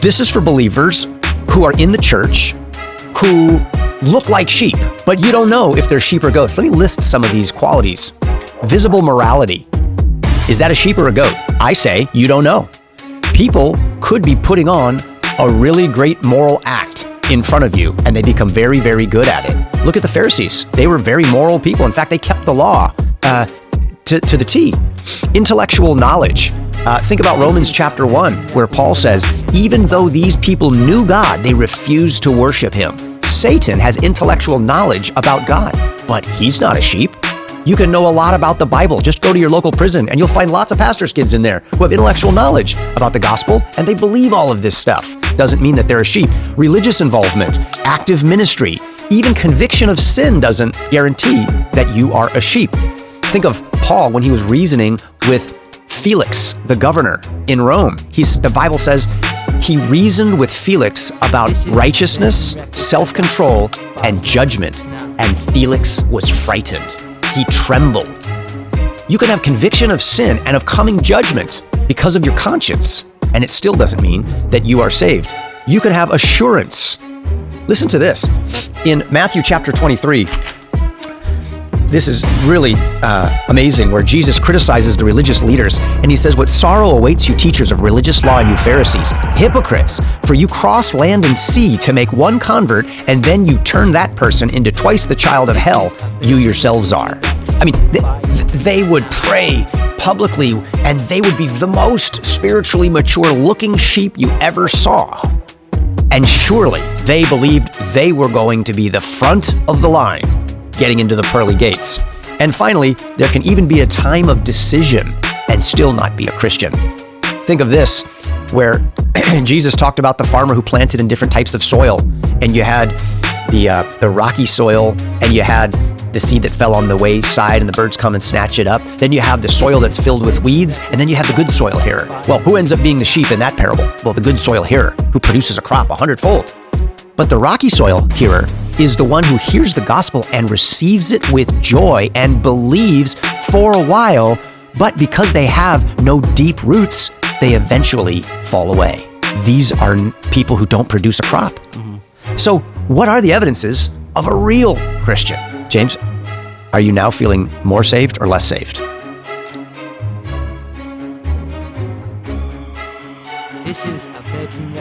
This is for believers who are in the church, who look like sheep, but you don't know if they're sheep or goats. Let me list some of these qualities. Visible morality. Is that a sheep or a goat? I say you don't know. People could be putting on a really great moral act in front of you, and they become very, very good at it. Look at the Pharisees. They were very moral people. In fact, they kept the law to the T. Intellectual knowledge. Think about Romans chapter 1, where Paul says, even though these people knew God, they refused to worship him. Satan has intellectual knowledge about God, but he's not a sheep. You can know a lot about the Bible. Just go to your local prison and you'll find lots of pastors' kids in there who have intellectual knowledge about the gospel, and they believe all of this stuff. Doesn't mean that they're a sheep. Religious involvement, active ministry, even conviction of sin doesn't guarantee that you are a sheep. Think of Paul when he was reasoning with Felix, the governor in Rome. The Bible says he reasoned with Felix about righteousness, self-control, and judgment, and Felix was frightened. He trembled. You can have conviction of sin and of coming judgment because of your conscience, and it still doesn't mean that you are saved. You can have assurance. Listen to this. In Matthew chapter 23, this is really amazing, where Jesus criticizes the religious leaders, and he says, what sorrow awaits you teachers of religious law and you Pharisees, hypocrites, for you cross land and sea to make one convert, and then you turn that person into twice the child of hell you yourselves are. I mean, they would pray publicly, and they would be the most spiritually mature looking sheep you ever saw. And surely they believed they were going to be the front of the line, getting into the pearly gates. And finally, there can even be a time of decision and still not be a Christian. Think of this, where Jesus talked about the farmer who planted in different types of soil, and you had the rocky soil, and you had the seed that fell on the wayside and the birds come and snatch it up. Then you have the soil that's filled with weeds, and then you have the good soil hearer. Well, who ends up being the sheep in that parable? Well, the good soil hearer, who produces a crop 100-fold. But the rocky soil hearer is the one who hears the gospel and receives it with joy and believes for a while, but because they have no deep roots, they eventually fall away. These are people who don't produce a crop. So what are the evidences of a real Christian? James, are you now feeling more saved or less saved? This is a Virgin